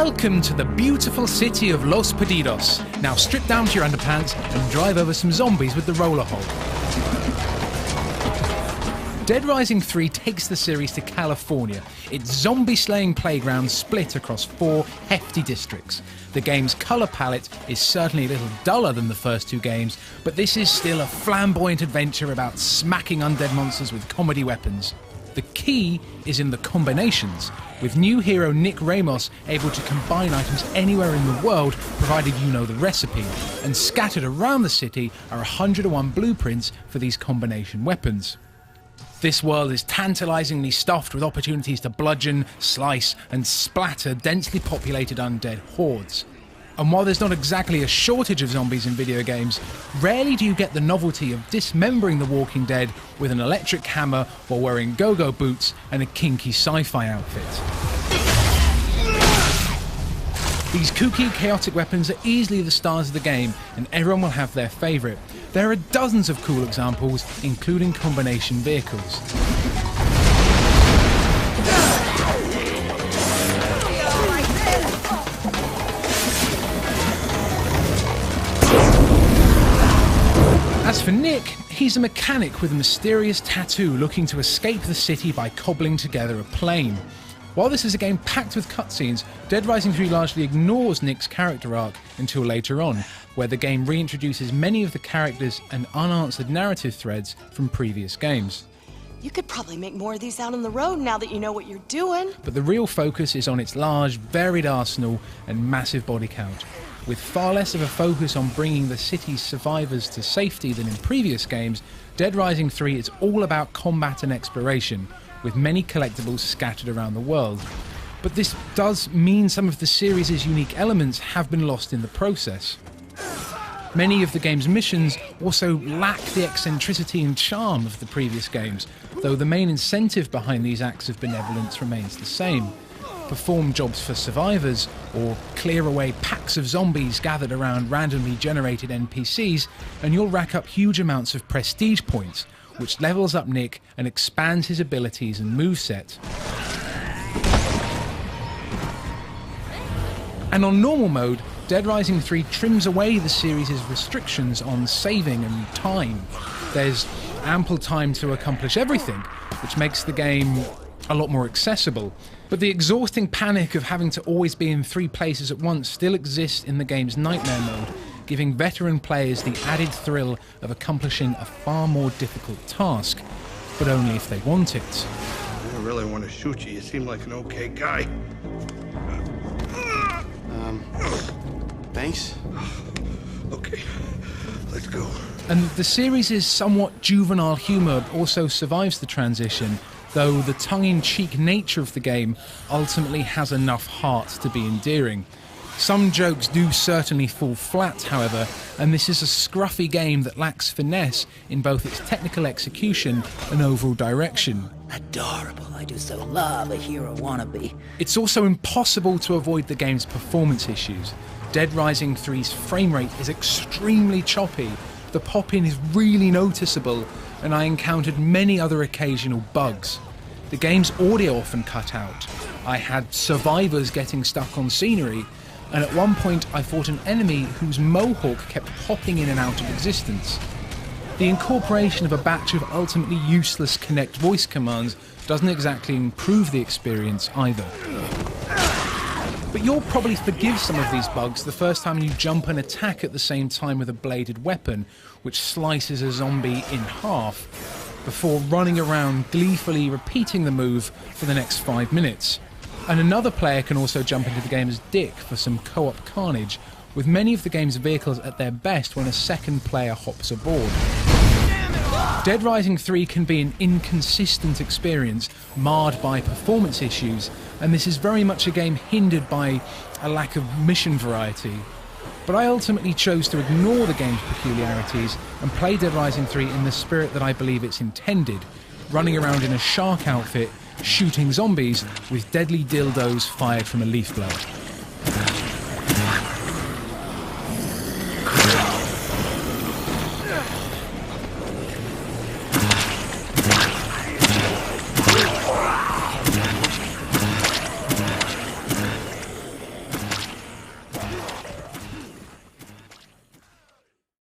Welcome to the beautiful city of Los Perdidos. Now strip down to your underpants and drive over some zombies with the roller hog. Dead Rising 3 takes the series to California, its zombie-slaying playground split across 4 hefty districts. The game's colour palette is certainly a little duller than the first 2 games, but this is still a flamboyant adventure about smacking undead monsters with comedy weapons. The key is in the combinations, with new hero Nick Ramos able to combine items anywhere in the world, provided you know the recipe, and scattered around the city are 101 blueprints for these combination weapons. This world is tantalisingly stuffed with opportunities to bludgeon, slice and splatter densely populated undead hordes. And while there's not exactly a shortage of zombies in video games, rarely do you get the novelty of dismembering the walking dead with an electric hammer while wearing go-go boots and a kinky sci-fi outfit. These kooky, chaotic weapons are easily the stars of the game, and everyone will have their favourite. There are dozens of cool examples, including combination vehicles. As for Nick, he's a mechanic with a mysterious tattoo looking to escape the city by cobbling together a plane. While this is a game packed with cutscenes, Dead Rising 3 largely ignores Nick's character arc until later on, where the game reintroduces many of the characters and unanswered narrative threads from previous games. You could probably make more of these out on the road now that you know what you're doing. But the real focus is on its large, varied arsenal and massive body count, with far less of a focus on bringing the city's survivors to safety than in previous games. Dead Rising 3 is all about combat and exploration, with many collectibles scattered around the world. But this does mean some of the series' unique elements have been lost in the process. Many of the game's missions also lack the eccentricity and charm of the previous games, though the main incentive behind these acts of benevolence remains the same. Perform jobs for survivors, or clear away packs of zombies gathered around randomly generated NPCs, and you'll rack up huge amounts of prestige points, which levels up Nick and expands his abilities and moveset. And on normal mode, Dead Rising 3 trims away the series' restrictions on saving and time. There's ample time to accomplish everything, which makes the game a lot more accessible. But the exhausting panic of having to always be in 3 places at once still exists in the game's Nightmare mode, giving veteran players the added thrill of accomplishing a far more difficult task, but only if they want it. I don't really want to shoot you. You seem like an okay guy. Thanks. Okay, let's go. And the series' somewhat juvenile humour also survives the transition, though the tongue-in-cheek nature of the game ultimately has enough heart to be endearing. Some jokes do certainly fall flat, however, and this is a scruffy game that lacks finesse in both its technical execution and overall direction. Adorable, I do so love a hero wannabe. It's also impossible to avoid the game's performance issues. Dead Rising 3's frame rate is extremely choppy, the pop-in is really noticeable, and I encountered many other occasional bugs. The game's audio often cut out. I had survivors getting stuck on scenery, and at one point I fought an enemy whose mohawk kept popping in and out of existence. The incorporation of a batch of ultimately useless Kinect voice commands doesn't exactly improve the experience either. But you'll probably forgive some of these bugs the first time you jump and attack at the same time with a bladed weapon, which slices a zombie in half, before running around gleefully repeating the move for the next 5 minutes. And another player can also jump into the game as Dick for some co-op carnage, with many of the game's vehicles at their best when a second player hops aboard. Dead Rising 3 can be an inconsistent experience, marred by performance issues, and this is very much a game hindered by a lack of mission variety. But I ultimately chose to ignore the game's peculiarities and play Dead Rising 3 in the spirit that I believe it's intended, running around in a shark outfit, shooting zombies with deadly dildos fired from a leaf blower.